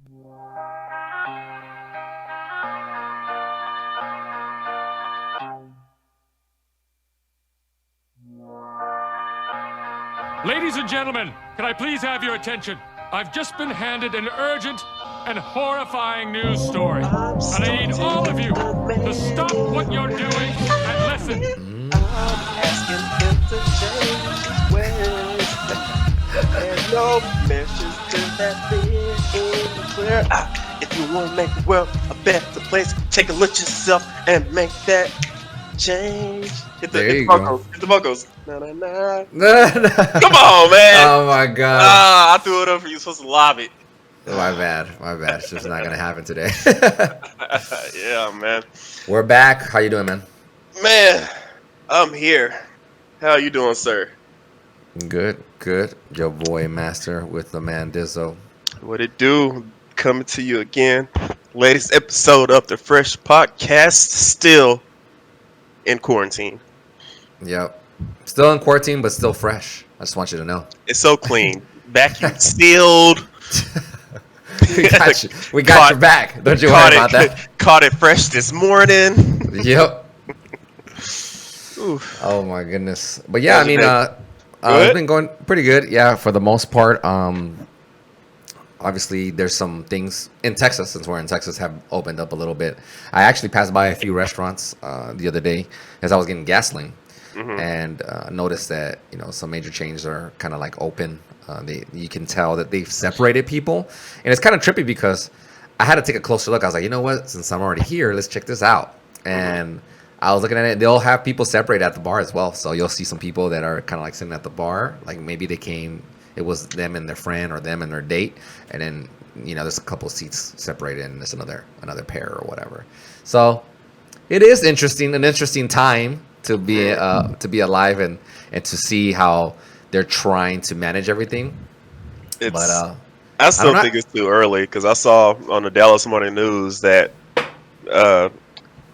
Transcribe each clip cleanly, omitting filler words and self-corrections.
Ladies and gentlemen, can I please have your attention? I've just been handed an urgent and horrifying news story. And I need all of you to stop what you're doing and listen. I'm asking him to change his ways. And no measures to that be anywhere. If you want to make the world a better place, take a look at yourself and make that change. Hit the vocals. Hit the vocals. Na, na, na. Come on, man. Oh my god. I threw it up for you. You're supposed to lob it. My bad. It's just not gonna happen today. Yeah, man. We're back. How you doing, man? Man, I'm here. How you doing, sir? Good. Your boy Master with the man Dizzho. What it do? Coming to you again. Latest episode of the Fresh Podcast. Still in quarantine. Yep. Still in quarantine, but still fresh. I just want you to know. It's so clean. Vacuum sealed. We got your back. Don't you worry about that. Caught it fresh this morning. Yep. Oof. Oh my goodness. But yeah, I mean, it's been going pretty good. Yeah, for the most part. Obviously, there's some things in Texas, since we're in Texas, have opened up a little bit. I actually passed by a few restaurants the other day as I was getting gasoline, and noticed that some major chains are kind of like open. You can tell that they've separated people, and it's kind of trippy because I had to take a closer look. I was like, you know what? Since I'm already here, let's check this out. And I was looking at it. They'll have people separated at the bar as well. So you'll see some people that are kind of like sitting at the bar, like maybe they came. It was them and their friend or them and their date, and then there's a couple of seats separated, and there's another pair or whatever. So it is an interesting time to be alive and to see how they're trying to manage everything. I still think it's too early because I saw on the Dallas Morning News that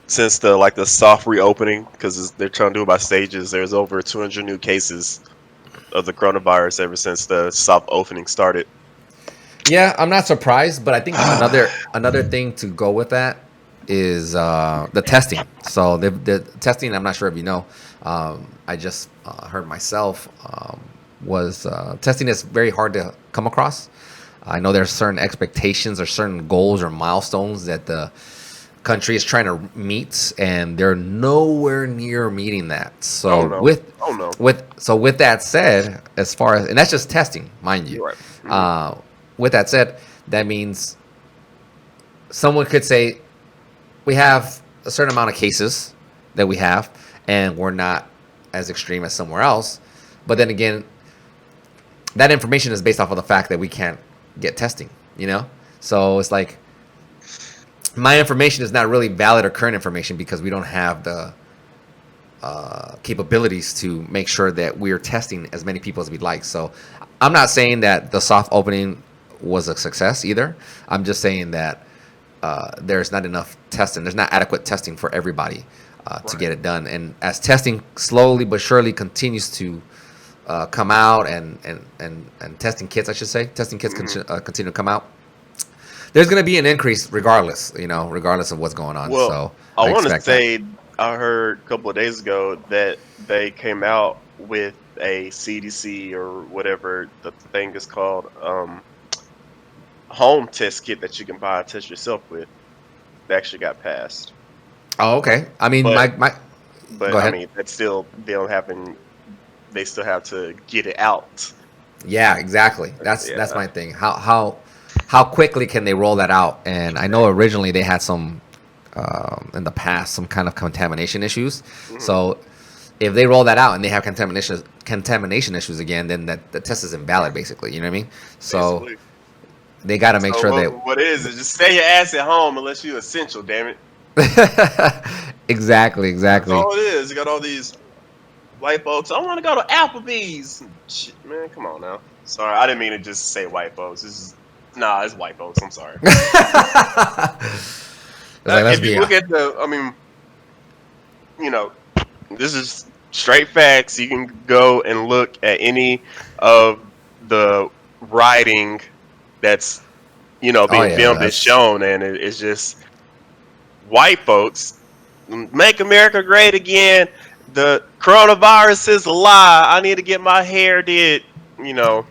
since the soft reopening, because they're trying to do it by stages, there's over 200 new cases of the coronavirus ever since the soft opening started. Yeah, I'm not surprised, but I think another thing to go with that is the testing. So the testing, I'm not sure if you know, I just heard myself, was testing is very hard to come across. I know there's certain expectations or certain goals or milestones that the country is trying to meet, and they're nowhere near meeting that. So with that said, as far as, and that's just testing, mind you. Right. With that said, that means someone could say we have a certain amount of cases that we have, and we're not as extreme as somewhere else. But then again, that information is based off of the fact that we can't get testing. So it's like, my information is not really valid or current information because we don't have the capabilities to make sure that we're testing as many people as we'd like. So I'm not saying that the soft opening was a success either. I'm just saying that there's not enough testing. There's not adequate testing for everybody to get it done. And as testing slowly but surely continues to come out and testing kits, I should say, continue to come out, there's going to be an increase regardless of what's going on. Well, so I want to say I heard a couple of days ago that they came out with a CDC or whatever the thing is called, home test kit that you can buy and test yourself with. That actually got passed. Oh, okay. I mean, but go ahead. I mean, that's still, they still have to get it out. Yeah, exactly. That's my thing. How quickly can they roll that out? And I know originally they had some in the past some kind of contamination issues. So if they roll that out and they have contamination issues again, then the test is invalid, basically. You know what I mean? So basically, they got to make sure that what is just stay your ass at home unless you're essential. Damn it. Exactly. That's all it is. You got all these white folks. I want to go to Applebee's. Shit, man, come on now. Sorry, I didn't mean to just say white folks. It's white folks. I'm sorry. If you look at this is straight facts. You can go and look at any of the writing that's Oh being yeah, filmed and that's shown, and it's just white folks make America great again. The coronavirus is a lie. I need to get my hair did. You know,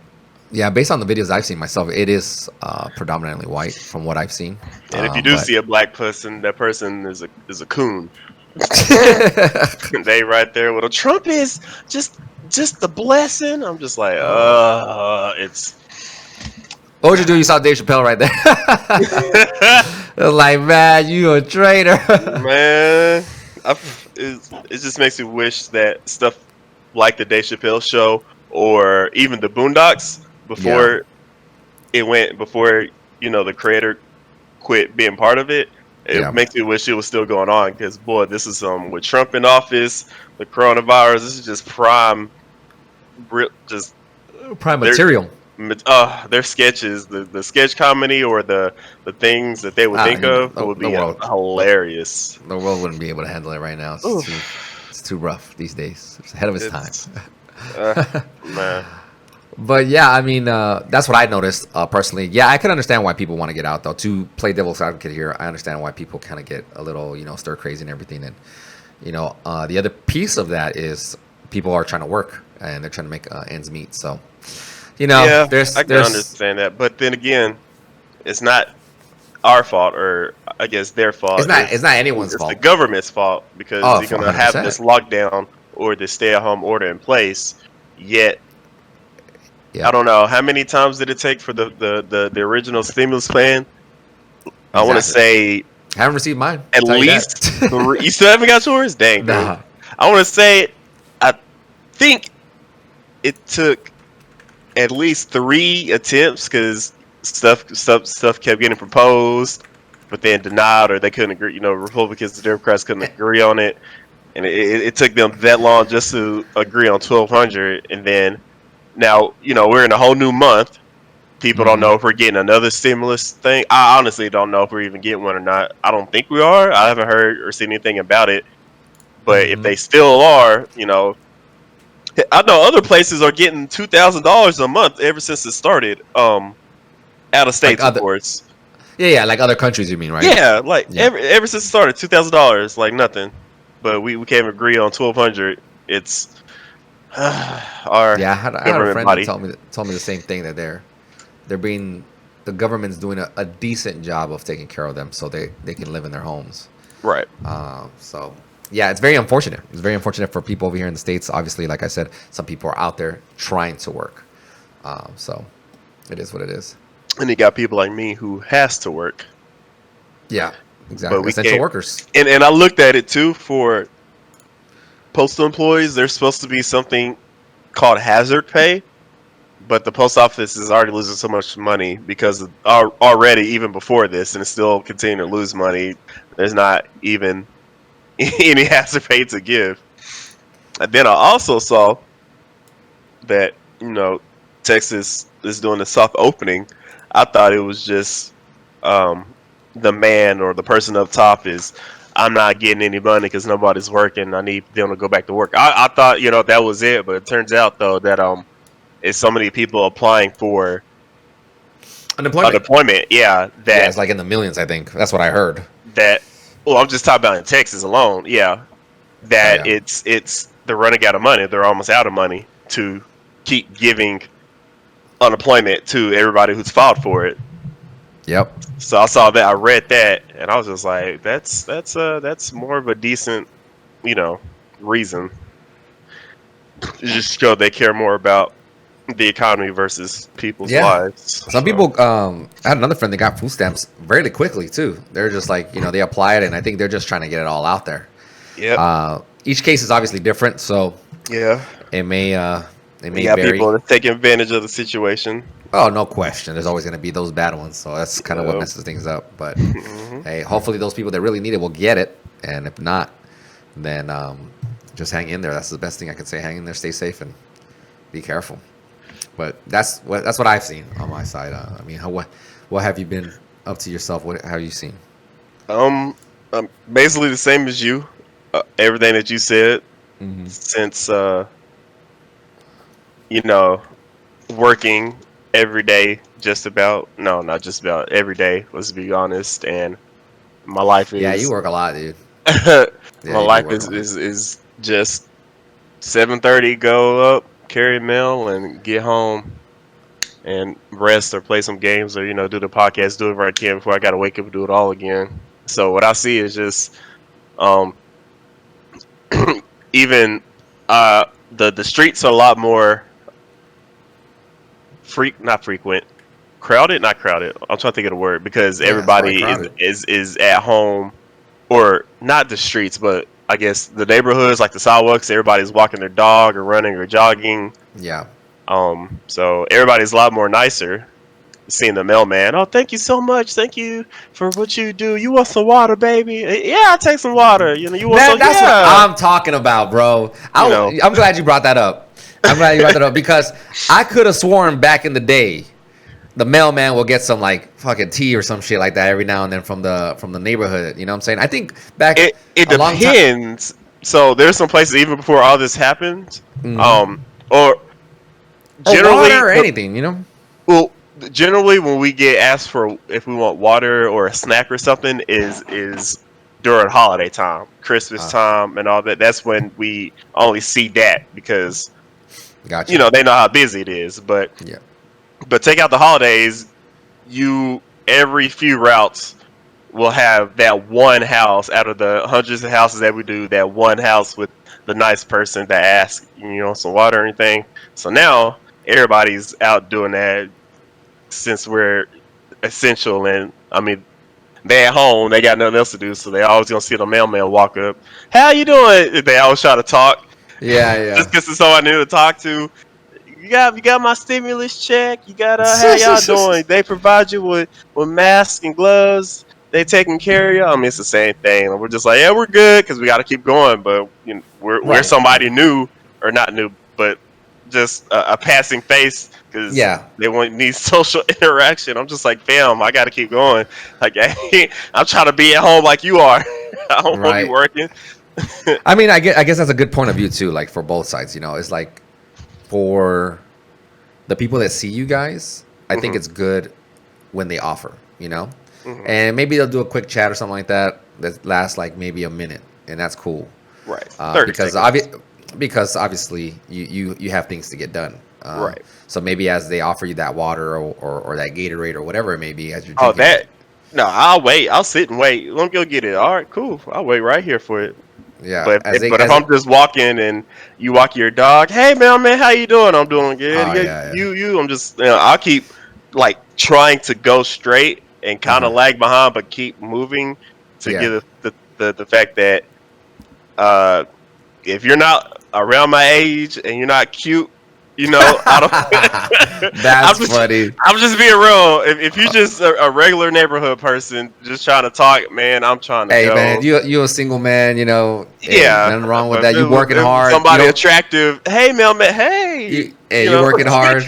yeah. Based on the videos I've seen myself, it is predominantly white from what I've seen. and if you do But see a black person, that person is a coon. They right there with a Trump is just the blessing. I'm just like, it's what would you do? You saw Dave Chappelle right there. It was like, man, you a traitor. man. It just makes me wish that stuff like the Dave Chappelle show or even the Boondocks Yeah, before the creator quit being part of it. It yeah. makes me wish it was still going on because boy, this is with Trump in office, the coronavirus. This is just prime, just Prime their material. their sketches, the sketch comedy or the things that they would think of would The be world, hilarious. the world wouldn't be able to handle it right now. Oof, It's too rough these days. It's ahead of its time. it's man. But yeah, I mean, that's what I noticed personally. Yeah, I can understand why people want to get out though. To play devil's advocate here, I understand why people kind of get a little, stir crazy and everything. And the other piece of that is people are trying to work and they're trying to make ends meet. So, Yeah, I can there's understand that, but then again, it's not our fault, or I guess their fault. it's not anyone's It's the fault. government's fault because Oh, you're for gonna have this 100%. lockdown or this stay-at-home order in place. Yet, I Yeah, don't know how many times did it take for the original stimulus plan. I want to exactly. say Haven't received mine. at I'll tell you least that. three. You still haven't got yours? Dang, dude. Nah. I want to say I think it took at least 3 attempts because stuff kept getting proposed, but then denied or they couldn't agree. Republicans and Democrats couldn't agree on it, and it took them that long just to agree on 1,200. And then now we're in a whole new month. People don't Hmm. know if we're getting another stimulus thing. I honestly don't know if we're even getting one or not. I don't think we are. I haven't heard or seen anything about it. But if Hmm. they still are, I know other places are getting $2,000 a month ever since it started. Out of Like states, of other, course. yeah, like other countries, you mean, right? Yeah, like Yeah. ever since it started, $2,000, like nothing. But we can't agree on 1,200. It's our Yeah, I had a government friend that body. told me the same thing that they're being the government's doing a decent job of taking care of them so they can live in their homes. Right. So yeah, it's very unfortunate. It's very unfortunate for people over here in the States. Obviously, like I said, some people are out there trying to work. So it is what it is. And you got people like me who has to work, Yeah, but exactly. we Essential can't. workers. And I looked at it too for postal employees. There's supposed to be something called hazard pay, but the post office is already losing so much money because already even before this, and it's still continuing to lose money. There's not even any hazard pay to give. And then I also saw that Texas is doing the soft opening. I thought it was just um, the man or the person up top is, I'm not getting any money because nobody's working. I need them to go back to work. I thought that was it, but it turns out though that it's so many people applying for Unemployment. unemployment. Yeah, Yeah, it's like in the millions. I think that's what I heard. that. Well, I'm just talking about in Texas alone. Yeah, Oh that yeah. it's they're running out of money. They're almost out of money to keep giving unemployment to everybody who's filed for it. Yep. So I saw that, I read that, and I was just like, that's more of a decent, reason. It just show they care more about the economy versus people's Yeah. lives. Some So, people. I had another friend that got food stamps really quickly too. They're just like they apply it, and I think they're just trying to get it all out there. yep, Each case is obviously different, so yeah. it may You got vary. people that take advantage of the situation. Oh, no question. There's always going to be those bad ones, so that's kind of what So, messes things up. But mhm. hey, hopefully those people that really need it will get it, and if not, then just hang in there. That's the best thing I can say. Hang in there, stay safe, and be careful. But that's what I've seen on my side. I mean, what have you been up to yourself? What have you seen? Um, basically the same as you. Everything that you said Hmm. since you know working every day, just about. No, not just about every day. Let's be honest. And my life Yeah, you is work a lot, dude. Yeah, my you do life work a lot. is just 7:30, go up, carry mail, and get home and rest or play some games or do the podcast, do whatever I can before I gotta wake up and do it all again. So what I see is just um even the streets are a lot more not frequent, crowded, not crowded. I'm trying to think of the word because Yeah, it's probably everybody is crowded. is at home, or not the streets, but I guess the neighborhoods, like the sidewalks. Everybody's walking their dog or running or jogging. Yeah. So everybody's a lot more nicer. Seeing the mailman, oh, thank you so much, thank you for what you do. You want some water, baby? Yeah, I'll take some water. You want some? That's what Yeah. I'm talking about, bro. You know, I'm glad you brought that up. I'm glad you brought that up because I could have sworn back in the day, the mailman will get some like fucking tea or some shit like that every now and then from the neighborhood. You know what I'm saying? I think back it a long time. depends. So there's some places even before all this happened, Mhm. or Or generally, water or anything, you know? well, generally when we get asked for if we want water or a snack or something is during holiday time, Christmas Uh, time, and all that. That's when we only see that because gotcha. they know how busy it is. But Yeah. take out the holidays, you every few routes will have that one house out of the hundreds of houses that we do. That one house with the nice person that asks, some water or anything. So now everybody's out doing that since we're essential, and I mean they at home, they got nothing else to do, so they always gonna see the mailman walk up. How you doing? They always try to talk, Yeah, just yeah. because it's someone new to talk to. You got my stimulus check. You got how y'all doing? They provide you with masks and gloves. They taking care of you. I mean, it's the same thing. And we're just like, yeah, we're good because we got to keep going. But we're Right, somebody right. new, or not new, but just a passing face because Yeah. they want need social interaction. I'm just like, fam, I got to keep going. Like, I'm trying to be at home like you are. I don't want to be Right. working. I mean, I guess that's a good point of view too, like for both sides, you know. It's like for the people that see you guys, I think Hmm. it's good when they offer, you know? Hmm. And maybe they'll do a quick chat or something like that that lasts like maybe a minute, and that's cool. Right. 30 seconds. Because obviously you have things to get done. Right. So maybe as they offer you that water or that Gatorade or whatever it may be as you're Oh, drinking it. no, I'll wait. I'll sit and wait. Let me go get it. All right, cool. I'll wait right here for it. Yeah, But if I'm just walking and you walk your dog, hey man, how you doing? I'm doing good. oh Yeah, yeah, yeah. I'm just, I'll keep like trying to go straight and kind Uh-huh. of lag behind, but keep moving to Yeah. get the fact that uh, if you're not around my age and you're not cute, I don't. I'm That's just, funny. I'm just being real. If you just a regular neighborhood person just trying to talk, man, I'm trying to Hey man, go. you a single man, you know, hey, Yeah, nothing wrong with but that. You working if it was hard. You somebody don't attractive, hey, mailman, hey, hey, you working hard.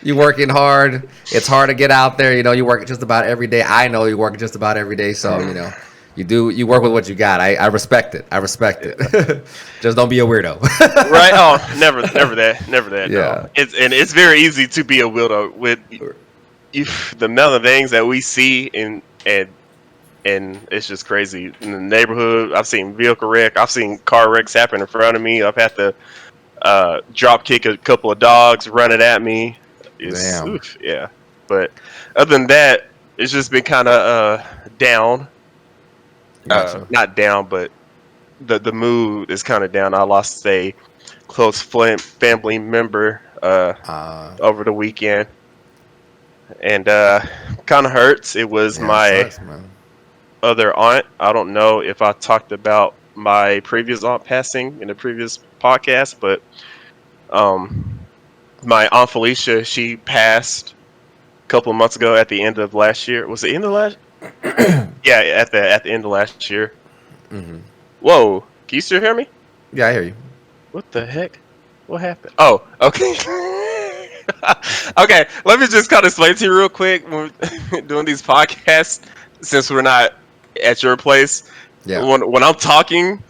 You working hard. It's hard to get out there, you know, you work just about every day. I know you work just about every day, so you know, you work with what you got. I respect it. I respect it. Just don't be a weirdo. Right? Oh, never that. Yeah. No, it's very easy to be a widow with the amount of things that we see and it's just crazy in the neighborhood. I've seen vehicle wreck. I've seen car wrecks happen in front of me. I've had to drop kick a couple of dogs running at me. It's Damn. oof, yeah. But other than that, it's just been kind of down. Gotcha. Not down, but the mood is kind of down. I lost a close family member over the weekend, and kind of hurts. It was Yeah, it my sucks, man. other aunt. I don't know if I talked about my previous aunt passing in the previous podcast, but um, my aunt Felicia, she passed a couple of months ago at the end of last year. Was it end of last? Yeah, at the end of last year. Hmm. Whoa, can you still hear me? Yeah, I hear you. What the heck? What happened? Oh, okay. Okay, let me just kind of explain to you real quick when we're doing these podcasts, since we're not at your place. Yeah. When I'm talking,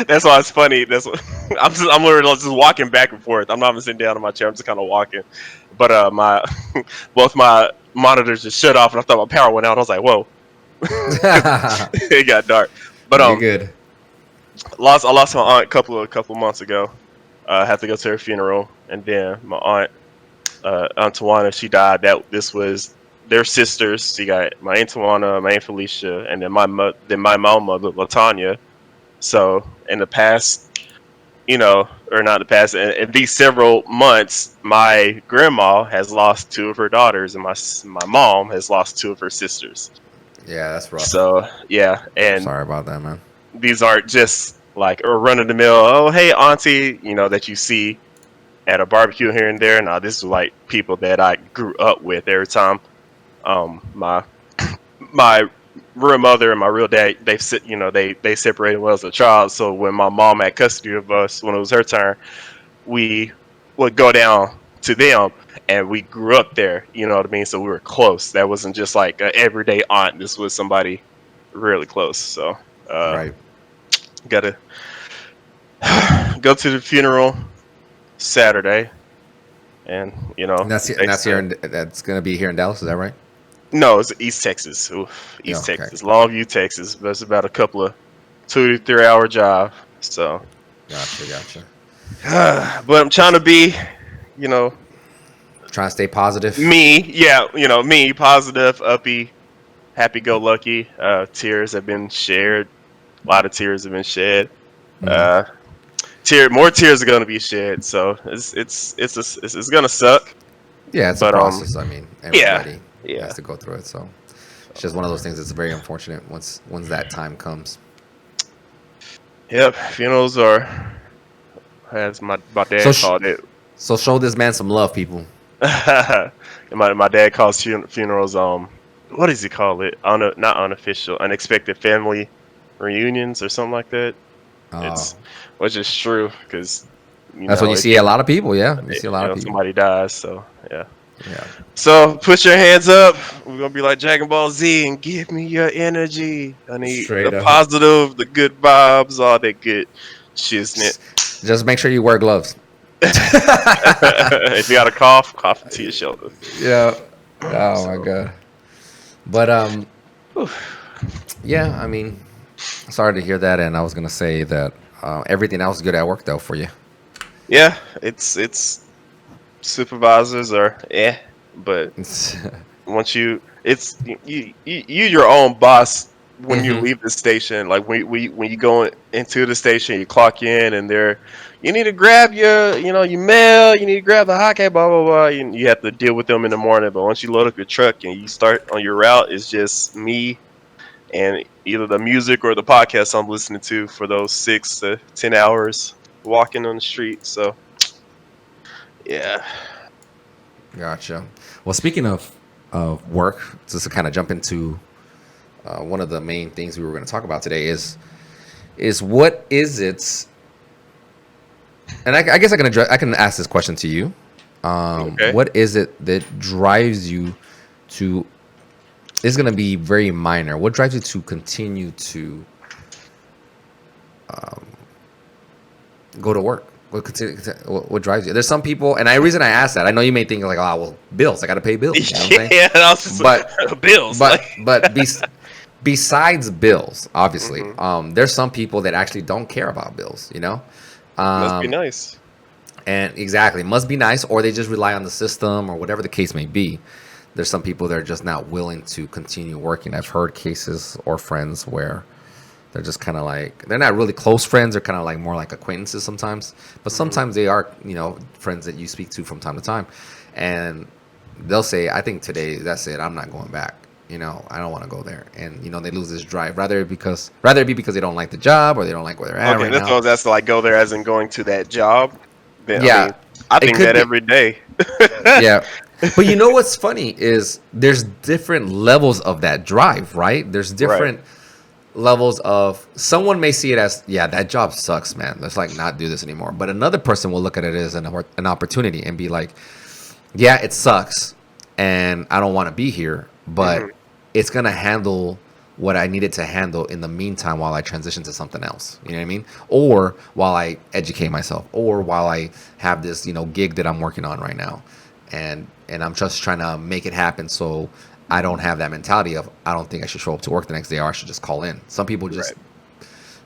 that's why it's funny. I'm literally just walking back and forth. I'm not even sitting down in my chair. I'm just kind of walking. but my both my monitors just shut off, and I thought my power went out. I was like, whoa, it got dark. But You're good. I lost my aunt a couple months ago. I had to go to her funeral, and then my aunt, Aunt Tawana, she died. This was their sisters. So you got my Aunt Tawana, my Aunt Felicia, and then my mom mother, Latanya. So in the past, or not the past, in these several months, my grandma has lost two of her daughters, and my mom has lost two of her sisters. Yeah, that's rough. So yeah, and Sorry about that, man. these aren't just like a run of the mill. Oh, hey, auntie, that you see at a barbecue here and there. Now, this is like people that I grew up with every time. My my real mother and my real dad, they separated when I was a child. So when my mom had custody of us, when it was her turn, we would go down to them, and we grew up there. You know what I mean? So we were close. That wasn't just like an everyday aunt. This was somebody really close. So Right. gotta go to the funeral Saturday, and And that's gonna be here in Dallas. Is that right? no, it's East Texas. Yeah. East Okay. Texas, Longview, Texas. But it's about a couple of 2 to 3 hour drive. So, Gotcha. but I'm trying to be, you know, Trying to stay positive. me. Yeah, me, positive, uppy, happy-go-lucky. Tears have been shared. A lot of tears have been shed. Mhm. More tears are gonna be shed. So it's gonna suck. Yeah, it's a But process. I mean, yeah, everybody yeah. has to go through it. So it's just one of those things that's very unfortunate once that time comes. Yep, funerals are, as my So dad called it. so show this man some love, people. My dad calls funerals, what does he call it? Not unofficial, unexpected family reunions or something like that. Oh, It's which is true because that's when you see a lot of people. Yeah, you see a lot of people. somebody dies. So yeah. Yeah. So put your hands up. We're gonna be like Dragon Ball Z and give me your energy. I need Straight the up. positive, the good vibes, all that good shiznit. Just make sure you wear gloves. If you got a cough into your shoulder. Yeah. Oh my So, god. But yeah. I mean, sorry to hear that, and I was gonna say that everything else is good at work though for you. yeah, it's supervisors are but once it's you your own boss when you Hmm. leave the station. Like when you go into the station, you clock in, and you need to grab your mail, you need to grab the hockey, blah blah blah. You have to deal with them in the morning, but once you load up your truck and you start on your route, it's just me and either the music or the podcast I'm listening to for those 6 to 10 hours walking on the street. So yeah. Gotcha. Well, speaking of work, just to kind of jump into one of the main things we were going to talk about today is what is it? And I guess I can ask this question to you. Okay. What is it that drives you to? It's going to be very minor. What drives you to continue to go to work? What drives you? There's some people, and the reason I ask that, I know you may think like, oh, well, bills. I got to pay bills. You know what I'm saying? Yeah, and I was just But bills. but Like, but besides bills, obviously, mhm. there's some people that actually don't care about bills. Must be Um, nice. and exactly, must be nice, or they just rely on the system, or whatever the case may be. There's some people that are just not willing to continue working. I've heard cases or friends where they're just kind of like they're not really close friends. They're kind of like more like acquaintances sometimes, but Hmm. sometimes they are friends that you speak to from time to time, and they'll say, "I think today that's it. I'm not going back. I don't want to go there." And they lose this drive, rather it be because they don't like the job or they don't like where they're at Okay, right that's now. what that's like. Go there as in going to that job. Then I Yeah, mean, I it think could that be. every day. Yeah. But what's funny is there's different levels of that drive, right? There's Right. different levels of someone may see it as, yeah, that job sucks, man. Let's like not do this anymore. But another person will look at it as an opportunity and be like, yeah, it sucks and I don't want to be here, but Hmm. it's going to handle what I needed to handle in the meantime while I transition to something else. You know what I mean? Or while I educate myself or while I have this, gig that I'm working on right now. and I'm just trying to make it happen. So I don't have that mentality of I don't think I should show up to work the next day, or I should just call in. Some people just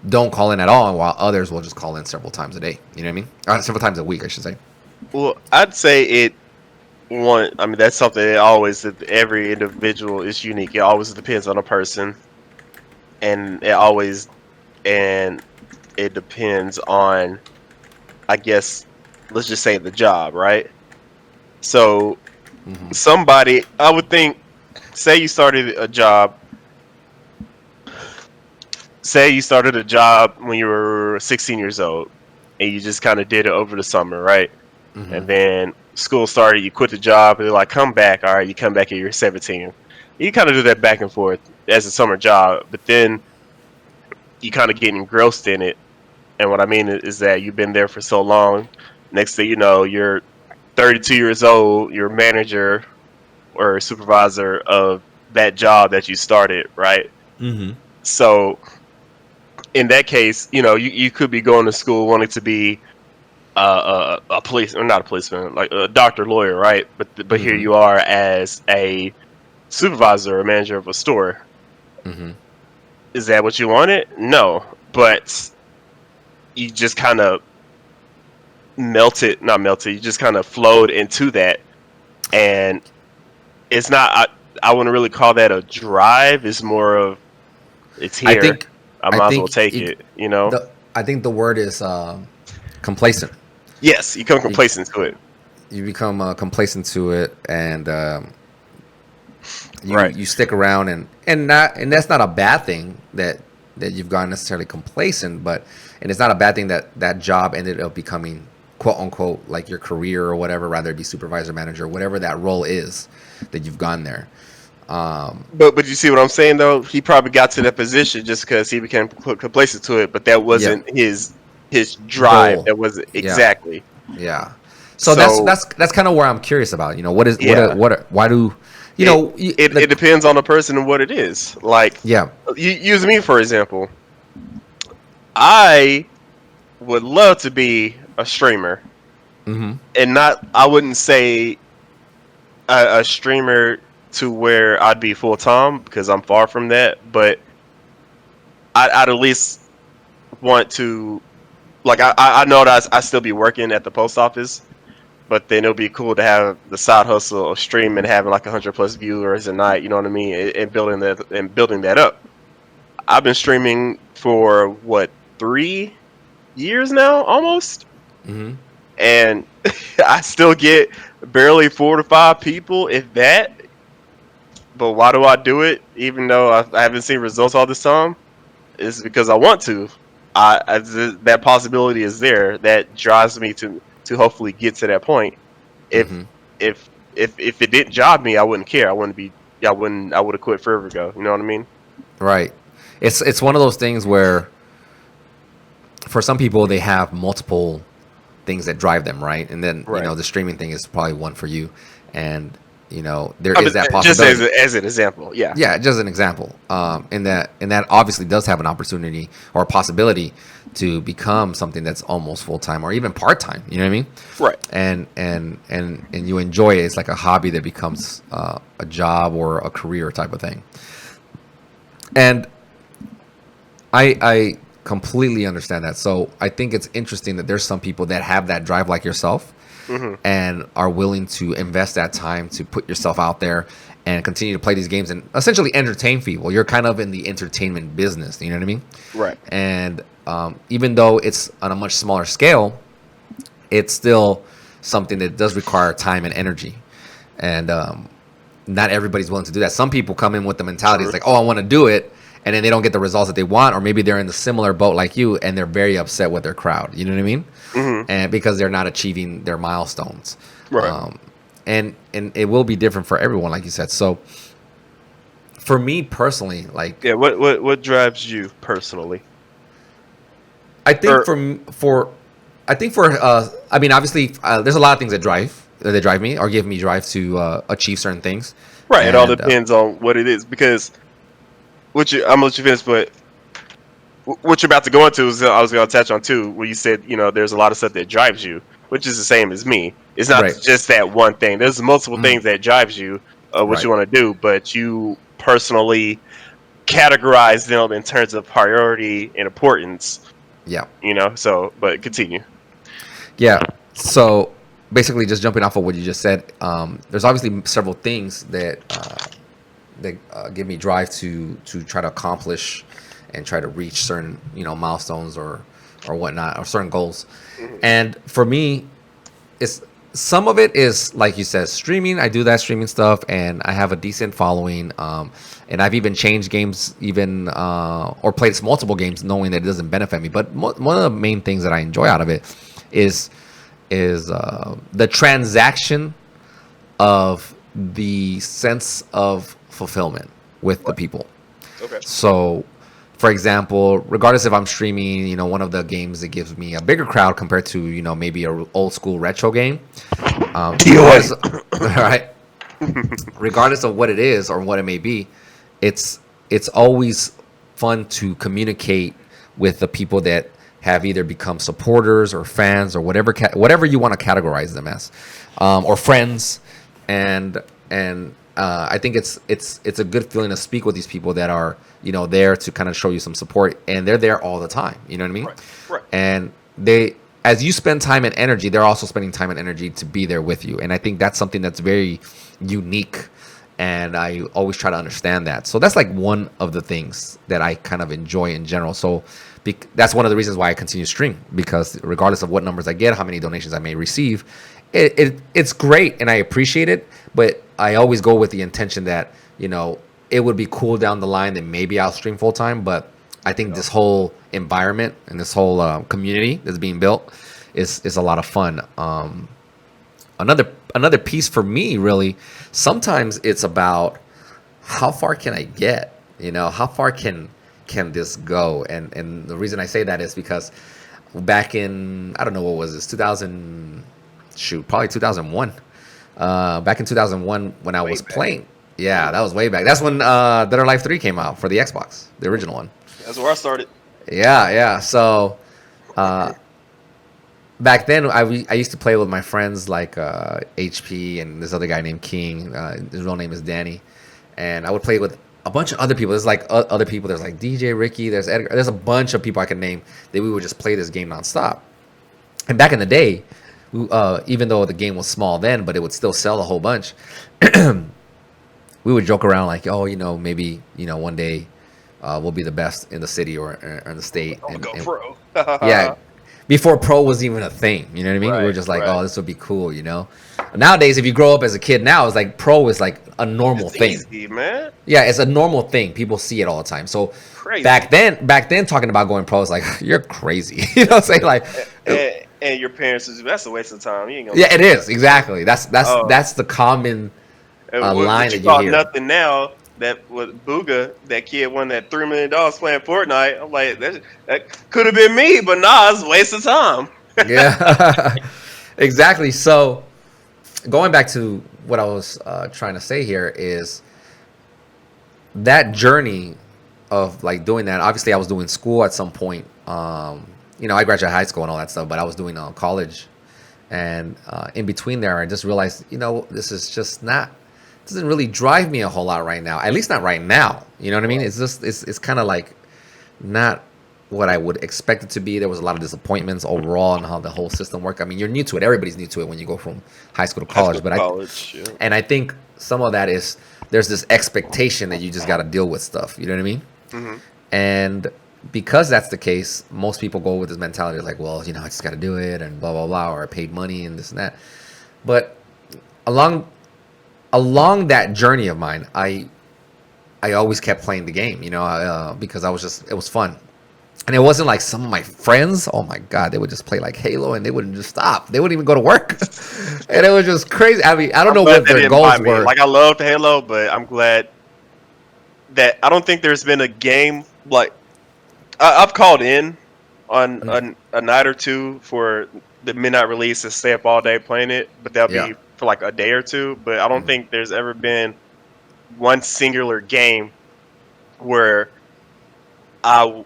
don't call in at all, while others will just call in several times a day. You know what I mean? Several times a week, I should say. Well, I'd say I mean, that's something that always, that every individual is unique. It always depends on a person, and and it depends on, I guess, let's just say the job, right? So somebody, I would think, say you started a job when you were 16 years old, and you just kind of did it over the summer, right? And then school started, you quit the job, and they're like, come back. All right, you come back and you're 17. You kind of do that back and forth as a summer job, but then you kind of get engrossed in it. And what I mean is that you've been there for so long. Next thing you know, you're 32 years old, you're a manager or a supervisor of that job that you started, right? So in that case, you could be going to school wanting to be a police, or not a policeman, like a doctor, lawyer, right? But here you are as a supervisor or manager of a store. Is that what you wanted? No, but you just kind of not melted. You just kind of flowed into that, and it's not. I wouldn't really call that a drive. It's more of, it's here. I might as well take it. I think the word is complacent. Yes, you become complacent to it. You become complacent to it, and you stick around, and that's not a bad thing that you've gotten necessarily complacent, and it's not a bad thing that job ended up becoming, quote unquote, like your career or whatever, rather it be supervisor, manager, whatever that role is that you've gone there. But you see what I'm saying, though? He probably got to that position just because he became complacent to it, but that wasn't his drive. Goal. That wasn't exactly. Yeah. So that's kind of where I'm curious about. Why do it depends on the person and what it is. Like, use me for example. I would love to be a streamer, and I wouldn't say a streamer to where I'd be full time, because I'm far from that. But I'd at least want to, like, I know that I still be working at the post office, but then it'll be cool to have the side hustle of streaming and having like 100+ viewers a night. You know what I mean? And building that up. I've been streaming for 3 years now, almost, and I still get barely 4 to 5 people, if that. But why do I do it, even though I haven't seen results all this time? It's because I want to. That possibility is there. That drives me to hopefully get to that point. If it didn't job me, I wouldn't care. I would have quit forever ago. You know what I mean? Right. It's one of those things where, for some people, they have multiple things that drive them, right? And then the streaming thing is probably one for you, and there is that possibility. Just as an example, yeah, just an example. And that obviously does have an opportunity or a possibility to become something that's almost full time or even part time. You know what I mean? Right. And you enjoy it. It's like a hobby that becomes a job or a career type of thing. And I completely understand that. So I think it's interesting that there's some people that have that drive like yourself, and are willing to invest that time to put yourself out there and continue to play these games and essentially entertain people. You're kind of in the entertainment business. You know what I mean? Right. And even though it's on a much smaller scale, it's still something that does require time and energy. And not everybody's willing to do that. Some people come in with the mentality, it's like, oh, I want to do it. And then they don't get the results that they want, or maybe they're in the similar boat like you, and they're very upset with their crowd. You know what I mean? And because they're not achieving their milestones, right? And it will be different for everyone, like you said. So, for me personally, like, what drives you personally? I think I mean, obviously, there's a lot of things that drive me or give me drive to achieve certain things. Right. It all depends on what it is, because. I'm gonna let you finish, but what you're about to go into is I was gonna touch on too, where you said there's a lot of stuff that drives you. which is the same as me. It's not Right. just that one thing. There's multiple Mm. things that drives you, what Right. you want to do, but you personally categorize them in terms of priority and importance. Yeah. So but continue. Yeah. So basically, just jumping off of what you just said, there's obviously several things that give me drive to try to accomplish and try to reach certain milestones or whatnot or certain goals. Mhm. And for me, it's some of it is like you said, streaming. I do that streaming stuff, and I have a decent following. And I've even changed games, even or played multiple games, knowing that it doesn't benefit me. But one of the main things that I enjoy out of it is the transaction of the sense of fulfillment with the people. Okay. So, for example, regardless if I'm streaming, one of the games that gives me a bigger crowd compared to, maybe a old school retro game. Regardless, right? Regardless of what it is or what it may be, it's always fun to communicate with the people that have either become supporters or fans or whatever you want to categorize them as, or friends, and I think it's a good feeling to speak with these people that are there to kind of show you some support, and they're there all the time. You know what I mean? Right. And as you spend time and energy, they're also spending time and energy to be there with you, and I think that's something that's very unique. And I always try to understand that. So that's like one of the things that I kind of enjoy in general. So that's one of the reasons why I continue to stream, because regardless of what numbers I get, how many donations I may receive, it's great and I appreciate it. But I always go with the intention that, it would be cool down the line that maybe I'll stream full time. But I think this whole environment and this whole community that's being built is a lot of fun. Another piece for me, really, sometimes it's about how far can I get? How far can this go? And the reason I say that is because back in, I don't know, what was this, probably 2001. Back in 2001 when I was playing. Yeah, that was way back. That's when Dead or Alive 3 came out for the Xbox, the original one. That's where I started. Yeah. So back then, I used to play with my friends like HP and this other guy named King. His real name is Danny, and I would play with a bunch of other people. There's like other people. There's like DJ Ricky. There's Edgar. There's a bunch of people I can name that we would just play this game nonstop. And back in the day, even though the game was small then, but it would still sell a whole bunch. We would joke around like, oh, maybe one day we'll be the best in the city or in the state. I'm gonna And go pro. yeah. Before pro was even a thing, you know what I mean? We were just like, oh, this would be cool, Nowadays, if you grow up as a kid now, it's like pro is like a normal thing. Easy, man. Yeah, it's a normal thing. People see it all the time. So Crazy. back then, talking about going pro is like, you're crazy. You know what I'm saying? Like, and your parents is, that's a waste of time. You ain't gonna. yeah, it is exactly. That's the common line that you hear. Nothing now. That with Booga, that kid won that $3 million playing Fortnite. I'm like, that could have been me, but nah, it's a waste of time. Yeah, exactly. So going back to what I was trying to say here is that journey of like doing that. Obviously, I was doing school at some point. I graduated high school and all that stuff, but I was doing college, and in between there, I just realized, this is just not. Doesn't really drive me a whole lot right now. At least not right now. You know what I mean? It's just it's kind of like not what I would expect it to be. There was a lot of disappointments overall on how the whole system worked. I mean, you're new to it. Everybody's new to it when you go from high school to college. And I think some of that is there's this expectation that you just got to deal with stuff. You know what I mean? Mm-hmm. And because that's the case, most people go with this mentality like, well, I just got to do it and blah, blah, blah, or I paid money and this and that. But along that journey of mine, I always kept playing the game, because it was fun. And it wasn't like some of my friends, oh my God, they would just play like Halo and they wouldn't just stop. They wouldn't even go to work. And it was just crazy. I mean, I don't know what their goals were. Like, I loved Halo, but I'm glad that I don't think there's been a game like I've called in on a night or two for the midnight release and stay up all day playing it, but that'll be for like a day or two. But I don't think there's ever been one singular game where I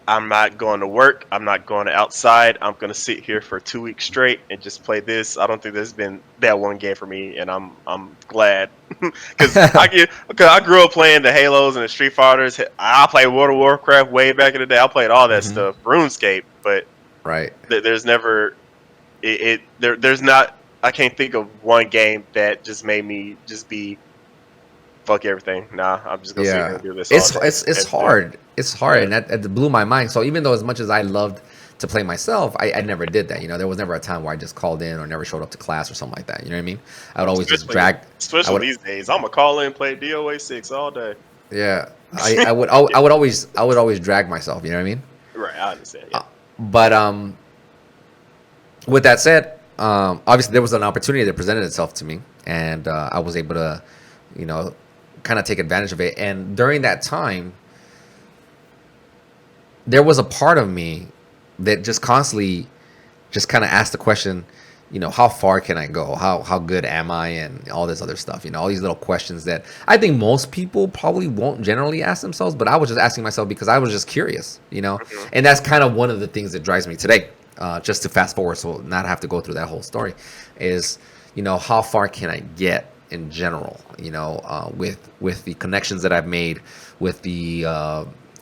I'm not going to work. I'm not going outside. I'm going to sit here for 2 weeks straight and just play this. I don't think there's been that one game for me, and I'm glad because I grew up playing the Halos and the Street Fighters. I played World of Warcraft way back in the day. I played all that Mhm. stuff, RuneScape, but Right. there's never there's not. I can't think of one game that just made me just be fuck everything. Nah, I'm just gonna sit here Yeah, and do this all day. it's every day. hard. It's hard, Yeah. and that blew my mind. So even though as much as I loved to play myself, I never did that. You know, there was never a time where I just called in or never showed up to class or something like that. You know what I mean? I would always just Especially, drag. I especially would, these days. I'm gonna call in and play DOA 6 all day. yeah. I would always drag myself. You know what I mean? Right, I understand. Yeah. But with that said, obviously there was an opportunity that presented itself to me, and I was able to, you know, kind of take advantage of it. And during that time, there was a part of me that just constantly just kind of asked the question, you know, how far can I go? How good am I? And all this other stuff, you know, all these little questions that I think most people probably won't generally ask themselves, but I was just asking myself because I was just curious, you know. And that's kind of one of the things that drives me today. Just to fast forward, so not have to go through that whole story, is, you know, how far can I get in general, you know, with the connections that I've made, with the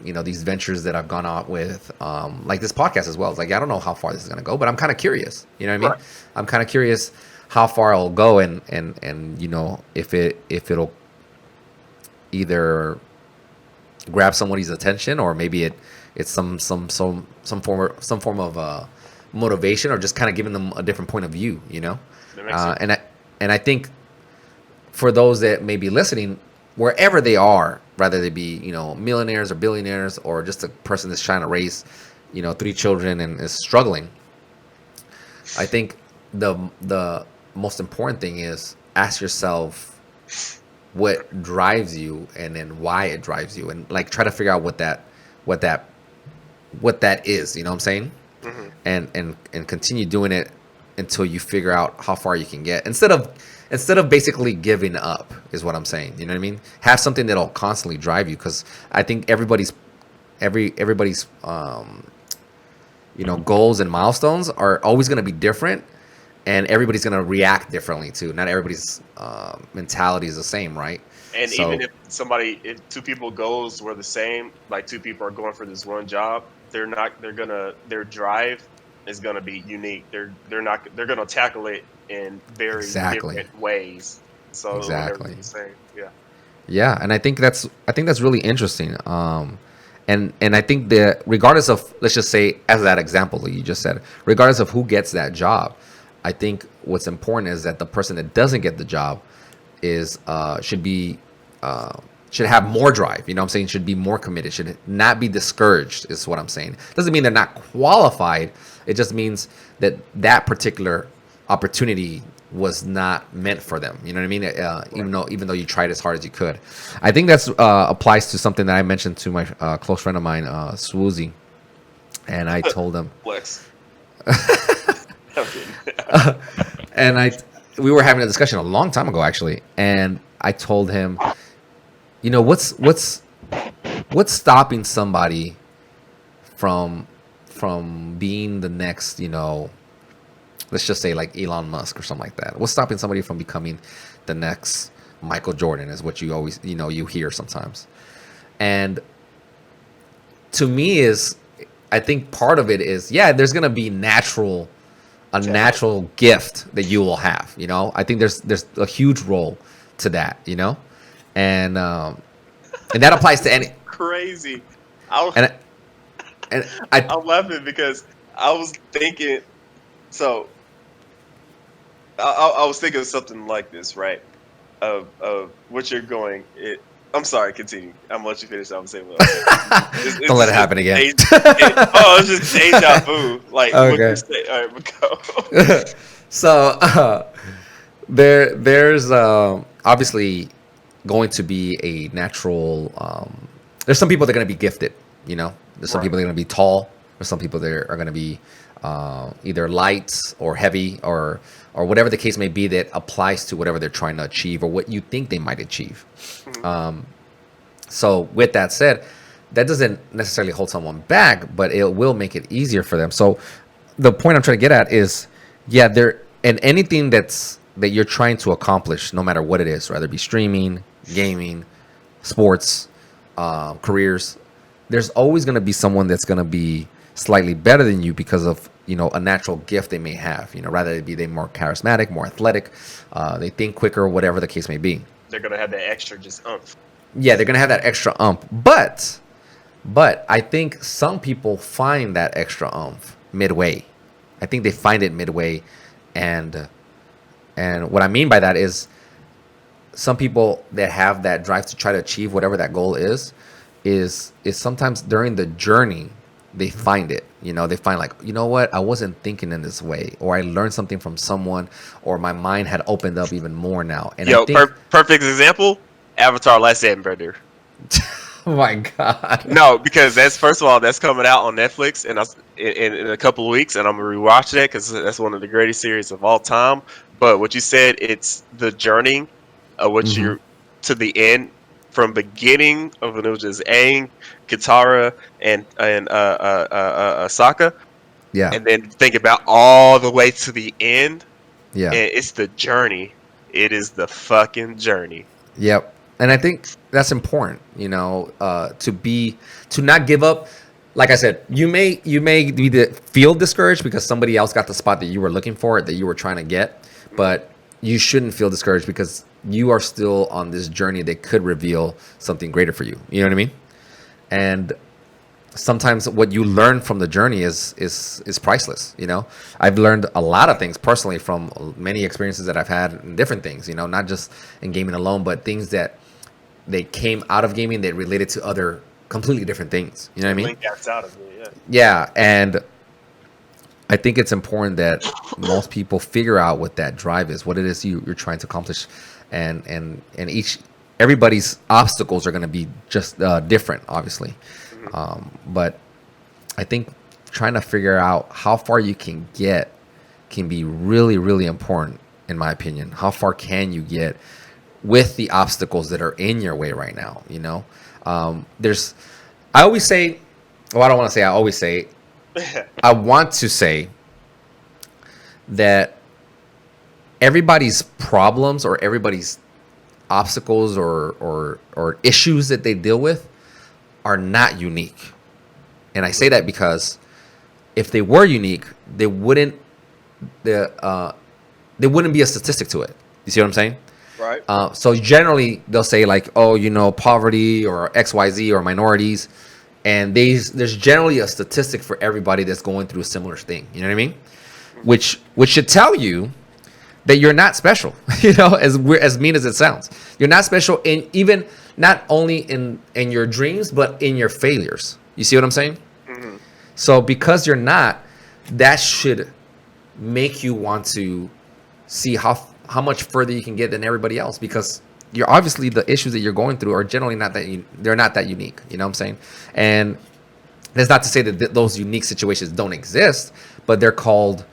you know, these ventures that I've gone out with, like this podcast as well. It's like, I don't know how far this is going to go, but I'm kind of curious. You know what I mean? Right. I'm kind of curious how far I'll go, and you know, if it'll either grab somebody's attention, or maybe it's some form of motivation, or just kind of giving them a different point of view. You know, That makes sense. and I think for those that may be listening, wherever they are, whether they be, you know, millionaires or billionaires, or just a person that's trying to raise, you know, 3 children and is struggling, I think the most important thing is ask yourself what drives you, and then why it drives you, and like try to figure out what that is. You know what I'm saying? Hmm. And continue doing it until you figure out how far you can get, instead of basically giving up, is what I'm saying. You know what I mean? Have something that'll constantly drive you, because I think everybody's you know, goals and milestones are always going to be different, and everybody's going to react differently too. Not everybody's mentality is the same, right? And So even if 2 people goals were the same, like 2 people are going for this one job, their drive is gonna be unique. They're gonna tackle it in very Exactly. different ways. So it'll never be Exactly. the same. Yeah. Yeah, and I think that's really interesting. And I think that regardless of, let's just say, as that example that you just said, regardless of who gets that job, I think what's important is that the person that doesn't get the job is should have more drive. You know what I'm saying? Should be more committed. Should not be discouraged, is what I'm saying. Doesn't mean they're not qualified. It just means that that particular opportunity was not meant for them. You know what I mean? Even though you tried as hard as you could. I think that's applies to something that I mentioned to my close friend of mine, Swoozy, and I told him, Flex. I'm kidding. and we were having a discussion a long time ago, actually, and I told him, you know, what's stopping somebody from being the next, you know, let's just say like Elon Musk or something like that. What's stopping somebody from becoming the next Michael Jordan, is what you always, you know, you hear sometimes. And to me is, I think part of it is, yeah, there's going to be a natural gift that you will have, you know. I think there's a huge role to that, you know. And that applies to any, Crazy. I was, and I I'm laughing because I was thinking. So I was thinking of something like this, right? Of what you're going. I'm sorry. Continue. I'm gonna let you finish. I'm saying. don't let it happen again. It's just deja vu. Like what Okay. you say. All right, but go. So there's obviously going to be a natural. There's some people that are going to be gifted. You know, there's some Right. people that are going to be tall. There's some people that are going to be either light or heavy, or whatever the case may be, that applies to whatever they're trying to achieve or what you think they might achieve. Mhm. So with that said, that doesn't necessarily hold someone back, but it will make it easier for them. So the point I'm trying to get at is, yeah, there and anything that you're trying to accomplish, no matter what it is, whether it be streaming, gaming, sports, careers, there's always going to be someone that's going to be slightly better than you because of a natural gift they may have. Rather it be they more charismatic, more athletic, they think quicker, whatever the case may be. They're gonna have that extra just umph. Yeah, they're gonna have that extra umph, but I think some people find that extra umph midway. I think they find it midway, and what I mean by that is some people that have that drive to try to achieve whatever that goal is sometimes during the journey they find it. They find like, what, I wasn't thinking in this way, or I learned something from someone, or my mind had opened up even more now. And I think, perfect example, Avatar: Last Airbender. oh my God. No, because that's, first of all, that's coming out on Netflix in a couple of weeks, and I'm gonna rewatch that because that's one of the greatest series of all time. But what you said, it's the journey of what you're to the end, from beginning of when it was just Aang, Katara, and Sokka. Yeah. And then think about all the way to the end. Yeah. And it's the journey. It is the fucking journey. Yep. And I think that's important, to not give up. Like I said, you may feel discouraged because somebody else got the spot that you were looking for, that you were trying to get, but you shouldn't feel discouraged because you are still on this journey that could reveal something greater for you. You know what I mean? And sometimes what you learn from the journey is priceless. I've learned a lot of things personally from many experiences that I've had in different things, not just in gaming alone, but things that they came out of gaming that related to other completely different things. You know what I mean? Link gaps out of it, yeah. Yeah. And I think it's important that most people figure out what that drive is, what it is you're trying to accomplish, and everybody's obstacles are going to be just different, obviously. But I think trying to figure out how far you can get can be really, really important, in my opinion. How far can you get with the obstacles that are in your way right now? I always say, well, I don't want to say I always say, I want to say that everybody's problems or everybody's obstacles or issues that they deal with are not unique. And I say that because if they were unique, they wouldn't be a statistic to it. You see what I'm saying? Right. So generally they'll say like, oh, poverty or XYZ or minorities. And there's generally a statistic for everybody that's going through a similar thing. You know what I mean? Which should tell you that you're not special. As mean as it sounds, you're not special in even not only in your dreams, but in your failures. You see what I'm saying? Mm-hmm. So because you're not, that should make you want to see how much further you can get than everybody else, because you're obviously, the issues that you're going through are generally they're not that unique. You know what I'm saying? And that's not to say that those unique situations don't exist, but they're called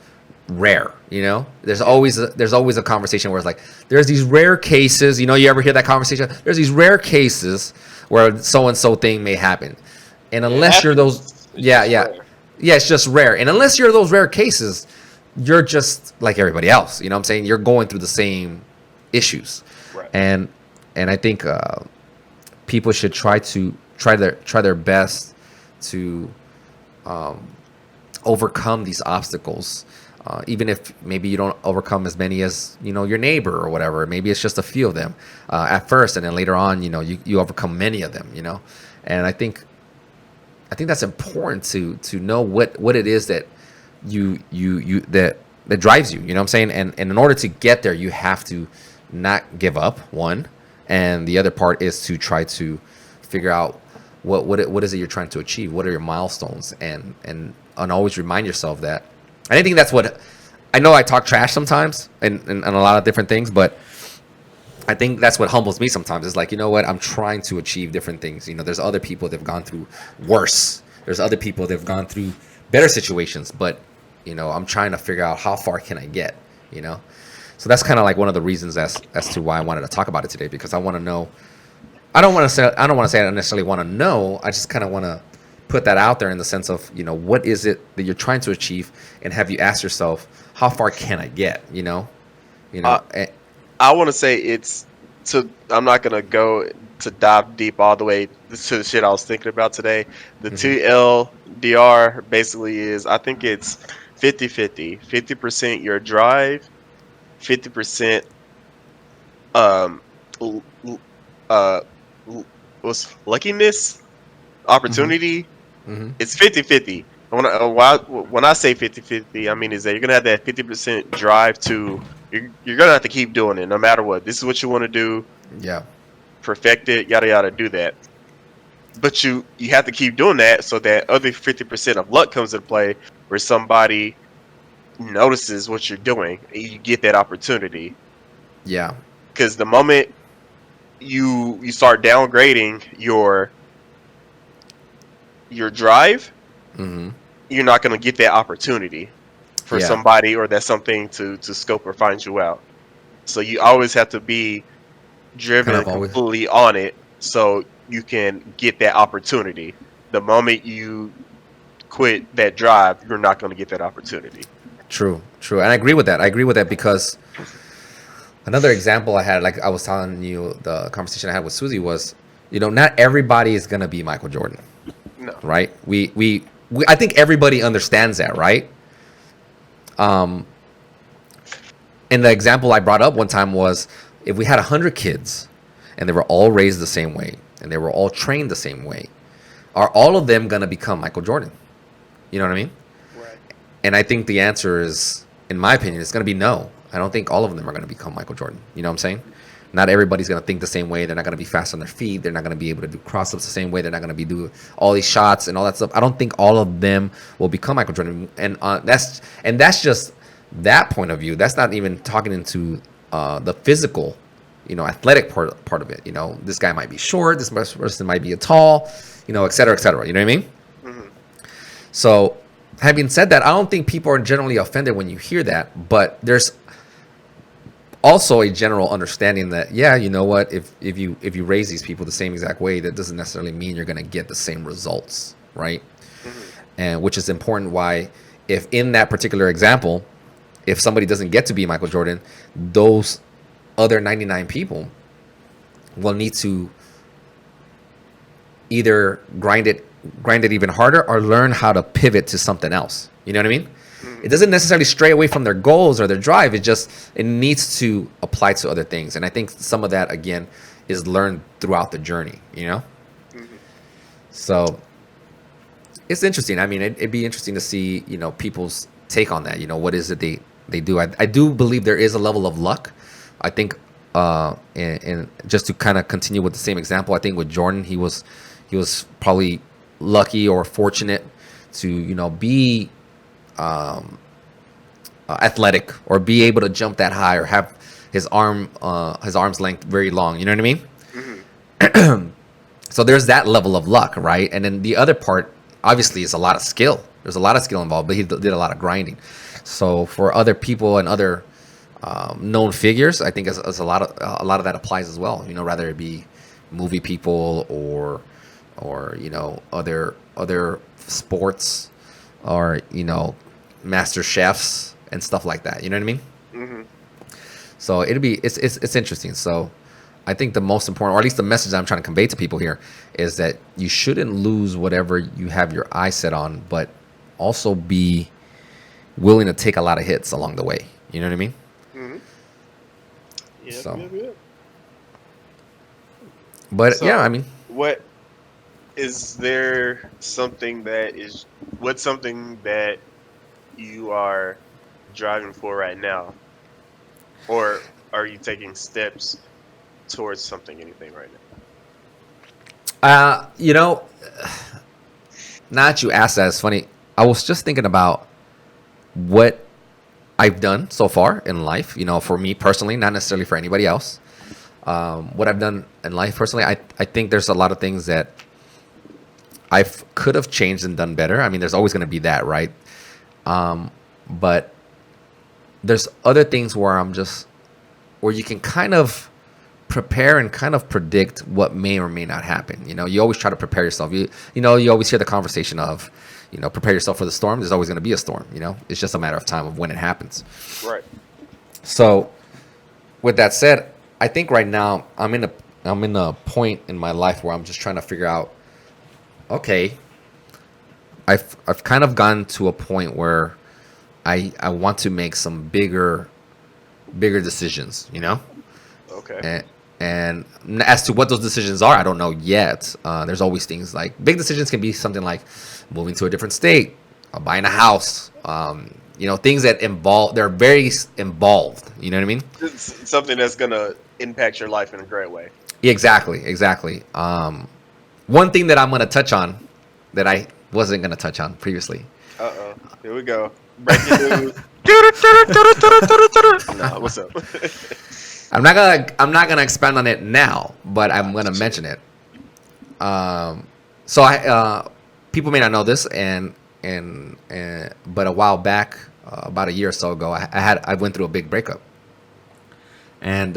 rare. There's always a conversation where it's like, there's these rare cases. You ever hear that conversation? There's these rare cases where so and so thing may happen, and unless you're those, it's just rare. And unless you're those rare cases, you're just like everybody else. You know what I'm saying? You're going through the same issues. Right. And I think people should try their best to overcome these obstacles, even if maybe you don't overcome as many as your neighbor or whatever. Maybe it's just a few of them at first, and then later on, you overcome many of them. And I think that's important to know what it is that that drives you. You know what I'm saying? And in order to get there, you have to not give up, one, and the other part is to try to figure out what is it you're trying to achieve, what are your milestones, and always remind yourself that. And I think that's what, I know I talk trash sometimes and a lot of different things, but I think that's what humbles me sometimes. It's like, I'm trying to achieve different things. There's other people that have gone through worse. There's other people that have gone through better situations, but I'm trying to figure out how far can I get. So that's kind of like one of the reasons as to why I wanted to talk about it today, because I want to know I don't want to say I don't necessarily want to know. I just kind of want to put that out there in the sense of, what is it that you're trying to achieve, and have you asked yourself, how far can I get? You Uh, know. eh, I want to say it's to. I'm not gonna go to dive deep all the way to the shit I was thinking about today. The mhm, 2LDR basically is, I think it's 50-50. 50% your drive, 50% um l- l- uh what's luckiness, mhm, opportunity. mhm. It's 50-50. When I say 50-50, I mean is that you're gonna have that 50% drive to, you're gonna have to keep doing it no matter what. This is what you want to do, Yeah. perfect it, yada yada, do that. But you have to keep doing that so that other 50% of luck comes into play, where somebody notices what you're doing and you get that opportunity. Yeah. Because the moment you start downgrading your drive, Mhm. you're not going to get that opportunity for Yeah. somebody or that something to scope or find you out. So you always have to be Kind driven of always. completely on it so you can get that opportunity. The moment you quit that drive, you're not going to get that opportunity. True. True. And I agree with that. I agree with that because another example I had, like I was telling you, the conversation I had with Susie was, not everybody is gonna be Michael Jordan, No. right? We I think everybody understands that, right? Um, and the example I brought up one time was, if we had 100 kids and they were all raised the same way and they were all trained the same way, are all of them gonna become Michael Jordan? You know what I mean? Right. And I think the answer is, in my opinion, it's going to be no. I don't think all of them are going to become Michael Jordan. You know what I'm saying? Not everybody's going to think the same way. They're not going to be fast on their feet. They're not going to be able to do cross ups the same way. They're not going to be do all these shots and all that stuff. I don't think all of them will become Michael Jordan. And that's just that point of view. That's not even talking into the physical, athletic part of it. This guy might be short. This person might be a tall, et cetera, et cetera. You know what I mean? Hmm. So, having said that, I don't think people are generally offended when you hear that, but there's also a general understanding that, yeah, you know what, if you raise these people the same exact way, that doesn't necessarily mean you're going to get the same results, right? Hmm. And which is important why, if in that particular example, if somebody doesn't get to be Michael Jordan, those other 99 people will need to either grind it even harder, or learn how to pivot to something else. You know what I mean? Hmm. It doesn't necessarily stray away from their goals or their drive. It needs to apply to other things. And I think some of that, again, is learned throughout the journey. Hmm. So it's interesting. I mean, it'd be interesting to see, people's take on that. What is it they do? I do believe there is a level of luck. I think, and just to kind of continue with the same example, I think with Jordan, he was probably lucky or fortunate to, be athletic, or be able to jump that high, or have his arm's length very long. You know what I mean? Hmm. So there's that level of luck, right? And then the other part, obviously, is a lot of skill. There's a lot of skill involved, but he did a lot of grinding. So for other people and other known figures, I think as a lot of that applies as well. Rather it be movie people, or other sports, or master chefs and stuff like that. You know what I mean? Hmm. So it's interesting. So I think the most important, or at least the message I'm trying to convey to people here, is that you shouldn't lose whatever you have your eye set on, but also be willing to take a lot of hits along the way. You know what I mean? Hmm. Yep, So, yep, yep. but yeah, I So, mean, what is there something that is, what's something that you are driving for right now, or are you taking steps towards something, anything right now? uh, you know, now that you asked that, it's funny. I was just thinking about what I've done so far in life. For me personally, not necessarily for anybody else. What I've done in life personally, I think there's a lot of things that I could have changed and done better. I mean, there's always going to be that, right? But there's other things where you can kind of prepare and kind of predict what may or may not happen. You know, you always try to prepare yourself. You always hear the conversation of, prepare yourself for the storm. There's always going to be a storm. You know, it's just a matter of time of when it happens. Right. So, with that said, I think right now I'm in a point in my life where I'm just trying to figure out, okay, I've kind of gotten to a point where I want to make some bigger decisions, Okay. and as to what those decisions are, I don't know yet. There's always things like big decisions can be something like moving to a different state, buying a house, things that they're very involved. You know what I mean? It's something that's gonna impact your life in a great way. Exactly. One thing that I'm going to touch on that I wasn't going to touch on previously. Here we go. Breaking news. No, what's up? I'm not gonna expand on it now, but I'm gonna mention it. So people may not know this, but a while back, about a year or so ago, I went through a big breakup, and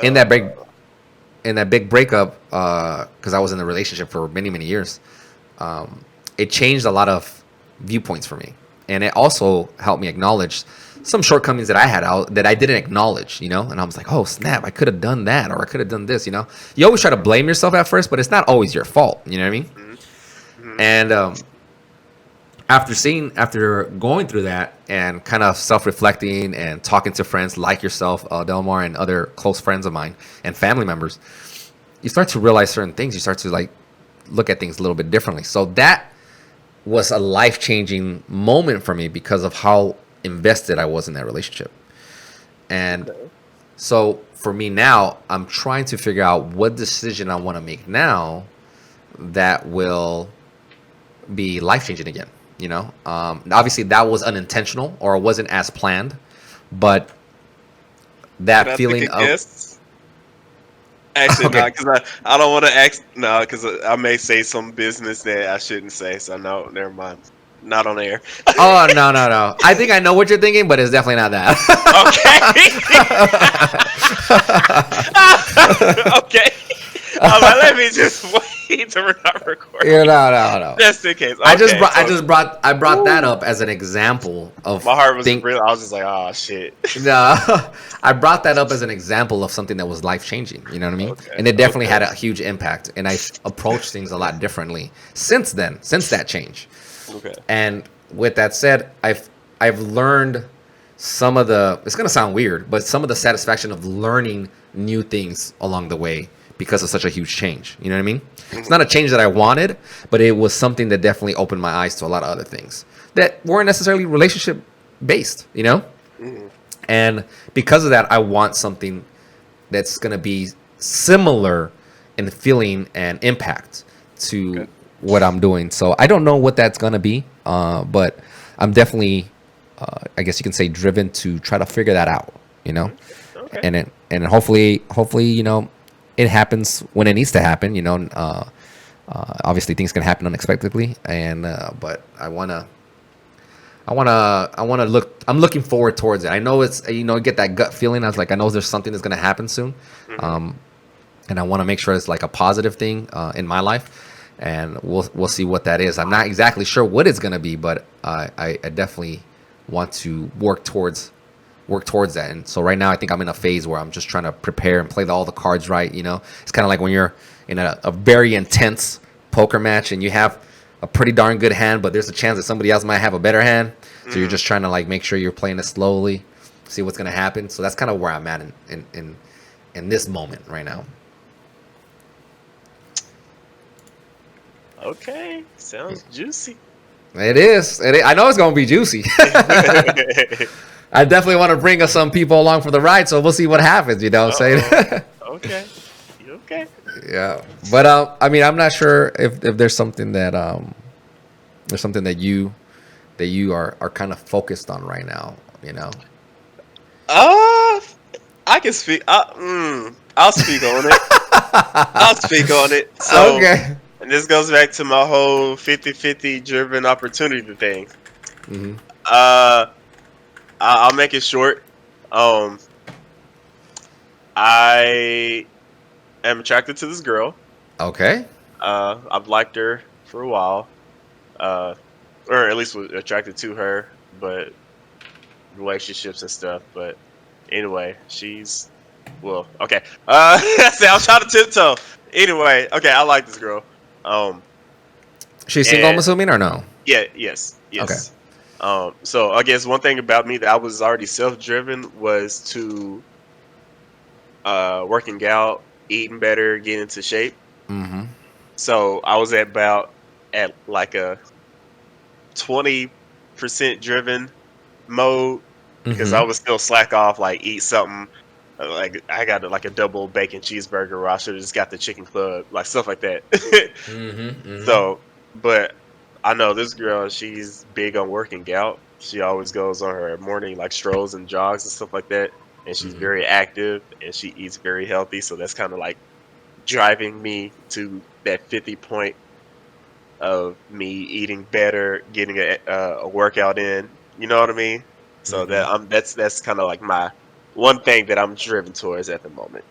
in that big breakup, because I was in a relationship for many years, it changed a lot of viewpoints for me, and it also helped me acknowledge some shortcomings that I had that I didn't acknowledge, and I was like, oh snap, I could have done that, or I could have done this, You always try to blame yourself at first, but it's not always your fault, you know what I mean? Mm-hmm. And after going through that and kind of self-reflecting and talking to friends like yourself, Delmar, and other close friends of mine and family members, you start to realize certain things. You start to like look at things a little bit differently. So that was a life-changing moment for me because of how invested I was in that relationship. And so for me now, I'm trying to figure out what decision I want to make now that will be life-changing again. Obviously that was unintentional or wasn't as planned, but that feeling of actually okay. not, because I don't want to ask because I may say some business that I shouldn't say. So no, never mind. Not on air. Oh no! I think I know what you're thinking, but it's definitely not that. Okay. Okay. Let me just wait to not record. Yeah, no. Just in case. Okay, I brought that up as an example of. My heart was real. I was just like, oh shit. No, I brought that up as an example of something that was life changing. You know what I mean? Okay, and it definitely had a huge impact. And I approached things a lot differently since that change. Okay. And with that said, I've learned some of the. It's gonna sound weird, but some of the satisfaction of learning new things along the way because of such a huge change. You know what I mean? Mm-hmm. It's not a change that I wanted, but it was something that definitely opened my eyes to a lot of other things that weren't necessarily relationship based. Mm-hmm. And because of that, I want something that's gonna be similar in feeling and impact to what I'm doing. So I don't know what that's gonna be, but I'm definitely, I guess you can say, driven to try to figure that out. Okay. And hopefully, it happens when it needs to happen. Obviously things can happen unexpectedly, and but I'm looking forward towards it. I know it's get that gut feeling. I was like, I know there's something that's gonna happen soon, and I want to make sure it's like a positive thing in my life. And we'll see what that is. I'm not exactly sure what it's gonna be, but I definitely want to work towards that. And so right now, I think I'm in a phase where I'm just trying to prepare and play all the cards right. It's kind of like when you're in a very intense poker match and you have a pretty darn good hand, but there's a chance that somebody else might have a better hand. So you're just trying to like make sure you're playing it slowly, see what's gonna happen. So that's kind of where I'm at in this moment right now. Okay, sounds juicy. It is. I know it's going to be juicy. I definitely want to bring us some people along for the ride, so we'll see what happens, you know what I'm saying? Okay. You okay? Yeah. But, I mean, I'm not sure if there's something that you are kind of focused on right now, I can speak. I'll speak on it. I'll speak on it. So, okay. And this goes back to my whole 50-50 driven opportunity thing. Mm-hmm. I'll make it short. I I am attracted to this girl. Okay. I've liked her for a while, uh, or at least was attracted to her, but relationships and stuff. But anyway, she's well, okay. See, I was trying to tiptoe. Anyway, okay, I like this girl. Um, She's single, I'm and assuming, or no? yeah, yes, Okay. yes. So I guess one thing about me that I was already self-driven was to working out, eating better, getting into shape. Mm-hmm. So I was at like a 20% driven mode because I Mm-hmm. was still slack off, like eat something. Like I got like a double bacon cheeseburger, or I should have just got the chicken club, like stuff like that. Mm-hmm. Mm-hmm. So, but I know this girl, she's big on working out. She always goes on her morning like strolls and jogs and stuff like that. And she's Mm-hmm. very active and she eats very healthy. So that's kind of like driving me to that 50 point of me eating better, getting a workout in. You know what I mean? So Mm-hmm. that's kind of like my one thing that I'm driven towards at the moment.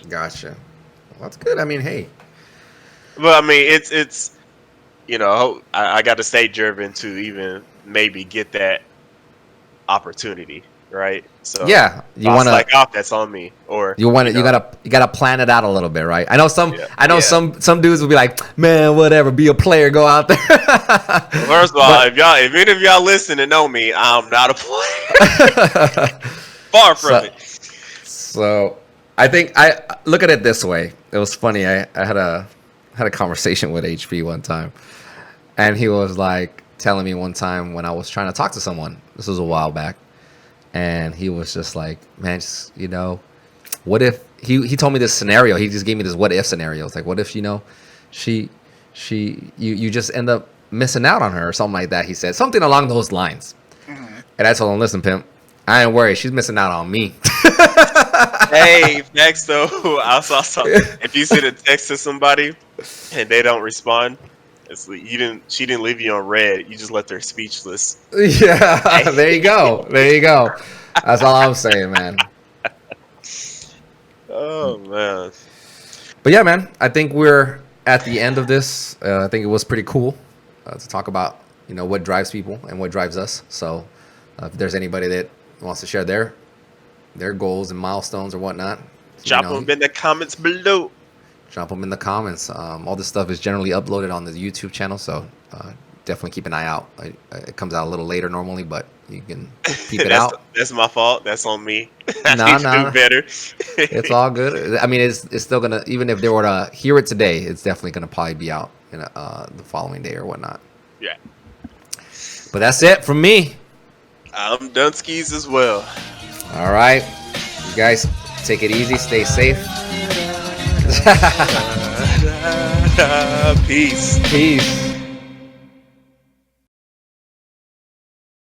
Gotcha. Well, that's good. I mean, hey. But I mean, it's I got to stay driven to even maybe get that opportunity, right? So Yeah, if I slack off, that's on me. Or you gotta plan it out a little bit, right? yeah, I know yeah. some dudes will be like, man, whatever, be a player, go out there. First of all, But if any of y'all listen and know me, I'm not a player. Far from so it. so I think I look at it this way. It was funny. I had a conversation with HP one time, and he was like telling me one time when I was trying to talk to someone. This was a while back, and he was just like, man, just, what if he told me this scenario? He just gave me this what if scenario. It's like, what if she you just end up missing out on her or something like that. He said something along those lines, and I told him, listen, pimp, I ain't worried. She's missing out on me. Hey, next though, I saw something. If you send a text to somebody and they don't respond, it's like she didn't leave you on red. You just left her speechless. Yeah, Hey. there you go. There you go. That's all I'm saying, man. Oh man. But yeah, man, I think we're at the end of this. I think it was pretty cool to talk about, what drives people and what drives us. So if there's anybody that wants to share their goals and milestones or whatnot, Drop them in the comments below. drop them in the comments. All this stuff is generally uploaded on the YouTube channel, so definitely keep an eye out. It comes out a little later normally, but you can peep it out. That's my fault. That's on me. I Nah, need to do nah. better. It's all good. I mean, it's still gonna, even if they were to hear it today, it's definitely gonna probably be out the following day or whatnot. Yeah. But that's it from me. I'm Dunskies as well. All right, you guys, take it easy, stay safe. Peace. Peace.